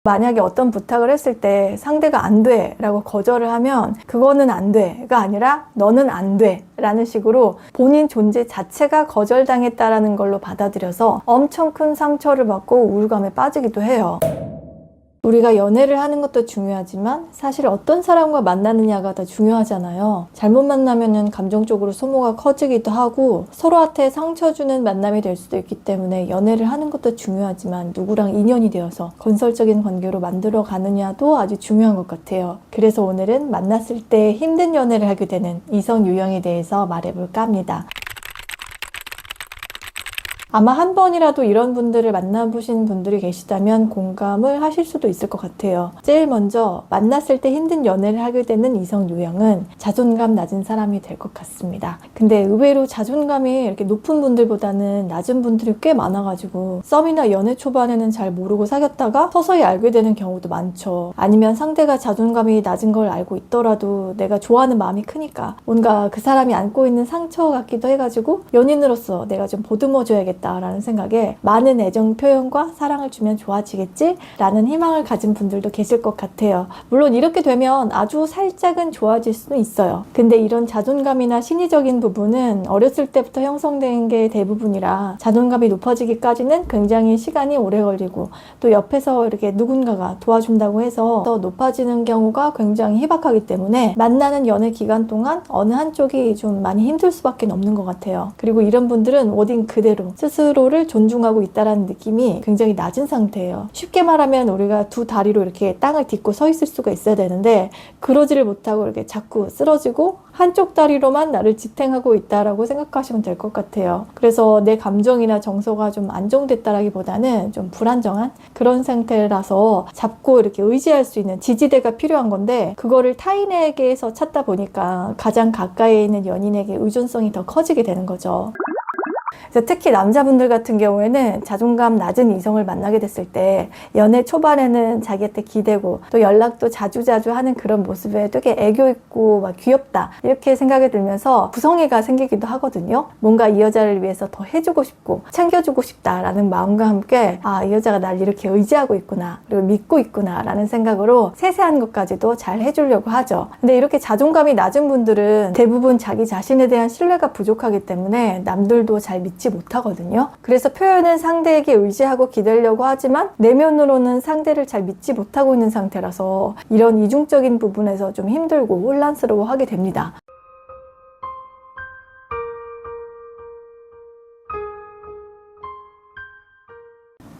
만약에 어떤 부탁을 했을 때 상대가 안 돼 라고 거절을 하면 그거는 안 돼가 아니라 너는 안 돼 라는 식으로 본인 존재 자체가 거절당했다라는 걸로 받아들여서 엄청 큰 상처를 받고 우울감에 빠지기도 해요. 우리가 연애를 하는 것도 중요하지만 사실 어떤 사람과 만나느냐가 더 중요하잖아요. 잘못 만나면은 감정적으로 소모가 커지기도 하고 서로한테 상처 주는 만남이 될 수도 있기 때문에 연애를 하는 것도 중요하지만 누구랑 인연이 되어서 건설적인 관계로 만들어 가느냐도 아주 중요한 것 같아요. 그래서 오늘은 만났을 때 힘든 연애를 하게 되는 이성 유형에 대해서 말해볼까 합니다. 아마 한 번이라도 이런 분들을 만나보신 분들이 계시다면 공감을 하실 수도 있을 것 같아요. 제일 먼저 만났을 때 힘든 연애를 하게 되는 이성 유형은 자존감 낮은 사람이 될 것 같습니다. 근데 의외로 자존감이 이렇게 높은 분들보다는 낮은 분들이 꽤 많아가지고 썸이나 연애 초반에는 잘 모르고 사귀었다가 서서히 알게 되는 경우도 많죠. 아니면 상대가 자존감이 낮은 걸 알고 있더라도 내가 좋아하는 마음이 크니까 뭔가 그 사람이 안고 있는 상처 같기도 해가지고 연인으로서 내가 좀 보듬어줘야겠다 라는 생각에 많은 애정 표현과 사랑을 주면 좋아지겠지? 라는 희망을 가진 분들도 계실 것 같아요. 물론 이렇게 되면 아주 살짝은 좋아질 수는 있어요. 근데 이런 자존감이나 심리적인 부분은 어렸을 때부터 형성된 게 대부분이라 자존감이 높아지기까지는 굉장히 시간이 오래 걸리고 또 옆에서 이렇게 누군가가 도와준다고 해서 더 높아지는 경우가 굉장히 희박하기 때문에 만나는 연애 기간 동안 어느 한쪽이 좀 많이 힘들 수밖에 없는 것 같아요. 그리고 이런 분들은 어딘 그대로 스스로를 존중하고 있다는 느낌이 굉장히 낮은 상태예요. 쉽게 말하면 우리가 두 다리로 이렇게 땅을 딛고 서 있을 수가 있어야 되는데 그러지를 못하고 이렇게 자꾸 쓰러지고 한쪽 다리로만 나를 지탱하고 있다라고 생각하시면 될 것 같아요. 그래서 내 감정이나 정서가 좀 안정됐다라기보다는 좀 불안정한 그런 상태라서 잡고 이렇게 의지할 수 있는 지지대가 필요한 건데 그거를 타인에게서 찾다 보니까 가장 가까이에 있는 연인에게 의존성이 더 커지게 되는 거죠. 그래서 특히 남자분들 같은 경우에는 자존감 낮은 이성을 만나게 됐을 때 연애 초반에는 자기한테 기대고 또 연락도 자주자주 하는 그런 모습에 되게 애교 있고 막 귀엽다 이렇게 생각이 들면서 구성애가 생기기도 하거든요. 뭔가 이 여자를 위해서 더 해주고 싶고 챙겨주고 싶다라는 마음과 함께 아, 이 여자가 날 이렇게 의지하고 있구나 그리고 믿고 있구나 라는 생각으로 세세한 것까지도 잘 해주려고 하죠. 근데 이렇게 자존감이 낮은 분들은 대부분 자기 자신에 대한 신뢰가 부족하기 때문에 남들도 잘 믿지 못하거든요. 그래서 표현은 상대에게 의지하고 기대려고 하지만 내면으로는 상대를 잘 믿지 못하고 있는 상태라서 이런 이중적인 부분에서 좀 힘들고 혼란스러워하게 됩니다.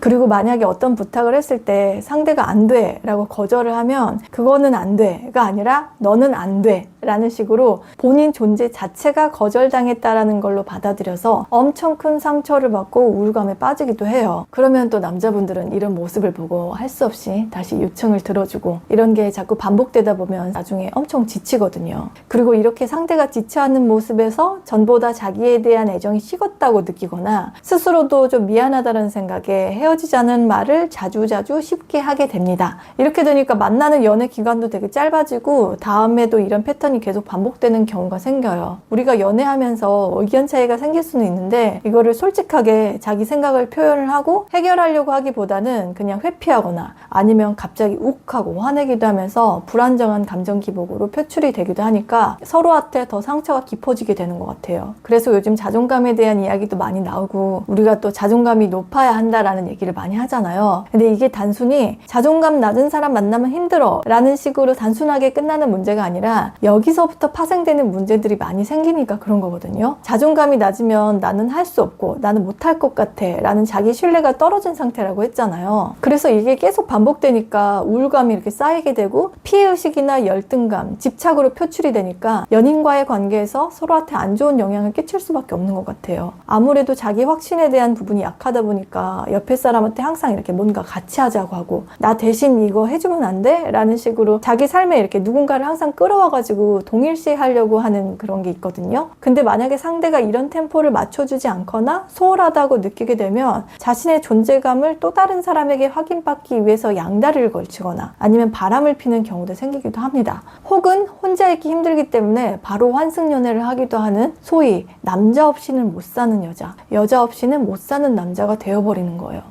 그리고 만약에 어떤 부탁을 했을 때 상대가 안 돼 라고 거절을 하면 그거는 안 돼가 아니라 너는 안 돼 라는 식으로 본인 존재 자체가 거절당했다라는 걸로 받아들여서 엄청 큰 상처를 받고 우울감에 빠지기도 해요. 그러면 또 남자분들은 이런 모습을 보고 할 수 없이 다시 요청을 들어주고 이런 게 자꾸 반복되다 보면 나중에 엄청 지치거든요. 그리고 이렇게 상대가 지쳐하는 모습에서 전보다 자기에 대한 애정이 식었다고 느끼거나 스스로도 좀 미안하다는 생각에 헤어지자는 말을 자주자주 쉽게 하게 됩니다. 이렇게 되니까 만나는 연애 기간도 되게 짧아지고 다음에도 이런 패턴이 계속 반복되는 경우가 생겨요. 우리가 연애하면서 의견 차이가 생길 수는 있는데 이거를 솔직하게 자기 생각을 표현을 하고 해결하려고 하기보다는 그냥 회피하거나 아니면 갑자기 욱하고 화내기도 하면서 불안정한 감정 기복으로 표출이 되기도 하니까 서로한테 더 상처가 깊어지게 되는 것 같아요. 그래서 요즘 자존감에 대한 이야기도 많이 나오고 우리가 또 자존감이 높아야 한다라는 얘기를 많이 하잖아요. 근데 이게 단순히 자존감 낮은 사람 만나면 힘들어 라는 식으로 단순하게 끝나는 문제가 아니라 여기서부터 파생되는 문제들이 많이 생기니까 그런 거거든요. 자존감이 낮으면 나는 할 수 없고 나는 못할 것 같아 라는 자기 신뢰가 떨어진 상태라고 했잖아요. 그래서 이게 계속 반복되니까 우울감이 이렇게 쌓이게 되고 피해의식이나 열등감, 집착으로 표출이 되니까 연인과의 관계에서 서로한테 안 좋은 영향을 끼칠 수밖에 없는 것 같아요. 아무래도 자기 확신에 대한 부분이 약하다 보니까 옆에 사람한테 항상 이렇게 뭔가 같이 하자고 하고 나 대신 이거 해주면 안 돼? 라는 식으로 자기 삶에 이렇게 누군가를 항상 끌어와가지고 동일시 하려고 하는 그런 게 있거든요. 근데 만약에 상대가 이런 템포를 맞춰주지 않거나 소홀하다고 느끼게 되면 자신의 존재감을 또 다른 사람에게 확인받기 위해서 양다리를 걸치거나 아니면 바람을 피는 경우도 생기기도 합니다. 혹은 혼자 있기 힘들기 때문에 바로 환승연애를 하기도 하는 소위 남자 없이는 못 사는 여자, 여자 없이는 못 사는 남자가 되어버리는 거예요.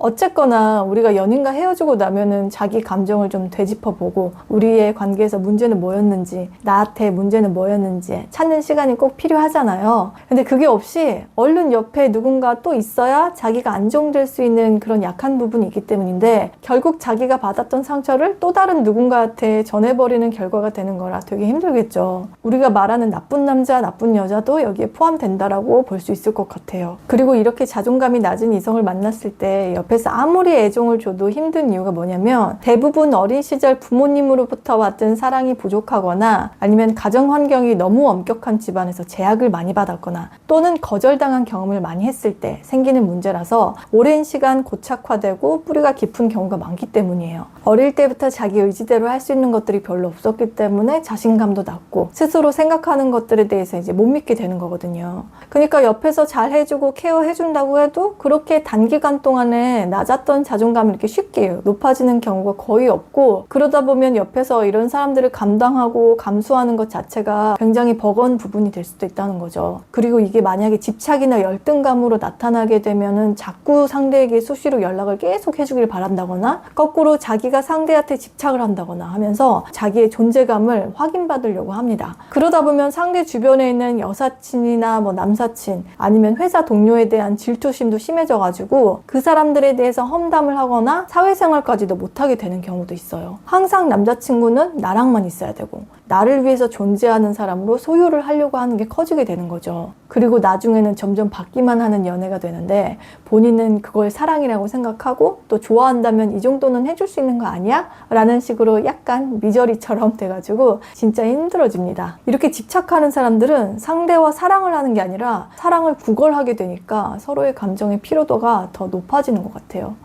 어쨌거나 우리가 연인과 헤어지고 나면은 자기 감정을 좀 되짚어보고 우리의 관계에서 문제는 뭐였는지, 나한테 문제는 뭐였는지 찾는 시간이 꼭 필요하잖아요. 근데 그게 없이 얼른 옆에 누군가 또 있어야 자기가 안정될 수 있는 그런 약한 부분이 있기 때문인데, 결국 자기가 받았던 상처를 또 다른 누군가한테 전해버리는 결과가 되는 거라 되게 힘들겠죠. 우리가 말하는 나쁜 남자, 나쁜 여자도 여기에 포함된다라고 볼 수 있을 것 같아요. 그리고 이렇게 자존감이 낮은 이성을 만났을 때 옆에서 아무리 애정을 줘도 힘든 이유가 뭐냐면, 대부분 어린 시절 부모님으로부터 받은 사랑이 부족하거나 아니면 가정 환경이 너무 엄격한 집안에서 제약을 많이 받았거나 또는 거절당한 경험을 많이 했을 때 생기는 문제라서 오랜 시간 고착화되고 뿌리가 깊은 경우가 많기 때문이에요. 어릴 때부터 자기 의지대로 할 수 있는 것들이 별로 없었기 때문에 자신감도 낮고 스스로 생각하는 것들에 대해서 이제 못 믿게 되는 거거든요. 그러니까 옆에서 잘 해주고 케어해준다고 해도 그렇게 단기간 동안에 낮았던 자존감이 이렇게 쉽게 높아지는 경우가 거의 없고, 그러다 보면 옆에서 이런 사람들을 감당하고 감수하는 것 자체가 굉장히 버거운 부분이 될 수도 있다는 거죠. 그리고 이게 만약에 집착이나 열등감으로 나타나게 되면은 자꾸 상대에게 수시로 연락을 계속 해주길 바란다거나, 거꾸로 자기가 상대한테 집착을 한다거나 하면서 자기의 존재감을 확인받으려고 합니다. 그러다 보면 상대 주변에 있는 여사친이나 뭐 남사친 아니면 회사 동료에 대한 질투심도 심해져가지고 그 사람들에 대해서 험담을 하거나 사회생활까지도 못하게 되는 경우도 있어요. 항상 남자친구는 나랑만 있어야 되고 나를 위해서 존재하는 사람으로 소유를 하려고 하는 게 커지게 되는 거죠. 그리고 나중에는 점점 받기만 하는 연애가 되는데, 본인은 그걸 사랑이라고 생각하고 또 좋아한다면 이 정도는 해줄 수 있는 거 아니야? 라는 식으로 약간 미저리처럼 돼가지고 진짜 힘들어집니다. 이렇게 집착하는 사람들은 상대와 사랑을 하는 게 아니라 사랑을 구걸하게 되니까 서로의 감정의 피로도가 더 높아지는 것 같아요.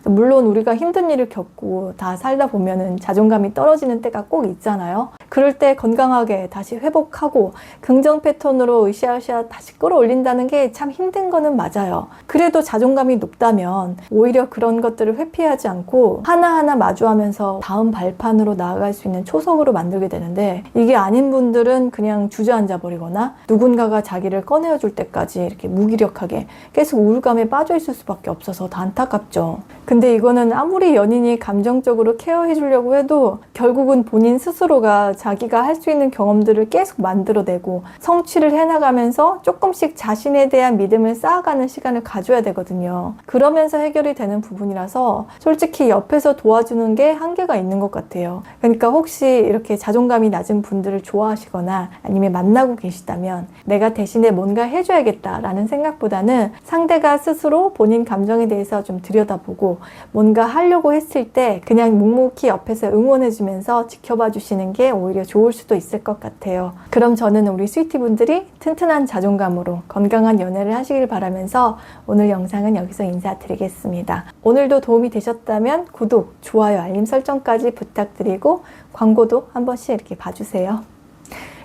물론 우리가 힘든 일을 겪고 다 살다 보면은 자존감이 떨어지는 때가 꼭 있잖아요. 그럴 때 건강하게 다시 회복하고 긍정 패턴으로 으쌰으쌰 다시 끌어올린다는 게 참 힘든 거는 맞아요. 그래도 자존감이 높다면 오히려 그런 것들을 회피하지 않고 하나하나 마주하면서 다음 발판으로 나아갈 수 있는 초석으로 만들게 되는데, 이게 아닌 분들은 그냥 주저앉아 버리거나 누군가가 자기를 꺼내어줄 때까지 이렇게 무기력하게 계속 우울감에 빠져 있을 수밖에 없어서 더 안타깝죠. 근데 이거는 아무리 연인이 감정적으로 케어해 주려고 해도 결국은 본인 스스로가 자기가 할 수 있는 경험들을 계속 만들어내고 성취를 해나가면서 조금씩 자신에 대한 믿음을 쌓아가는 시간을 가져야 되거든요. 그러면서 해결이 되는 부분이라서 솔직히 옆에서 도와주는 게 한계가 있는 것 같아요. 그러니까 혹시 이렇게 자존감이 낮은 분들을 좋아하시거나 아니면 만나고 계시다면 내가 대신에 뭔가 해줘야겠다라는 생각보다는 상대가 스스로 본인 감정에 대해서 좀 들여다보고 뭔가 하려고 했을 때 그냥 묵묵히 옆에서 응원해주면서 지켜봐 주시는 게 오히려 좋을 수도 있을 것 같아요. 그럼 저는 우리 스위티 분들이 튼튼한 자존감으로 건강한 연애를 하시길 바라면서 오늘 영상은 여기서 인사드리겠습니다. 오늘도 도움이 되셨다면 구독, 좋아요, 알림 설정까지 부탁드리고 광고도 한 번씩 이렇게 봐주세요.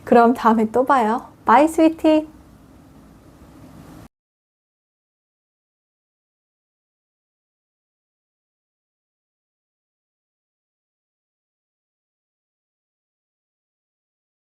그럼 다음에 또 봐요. 바이 스위티!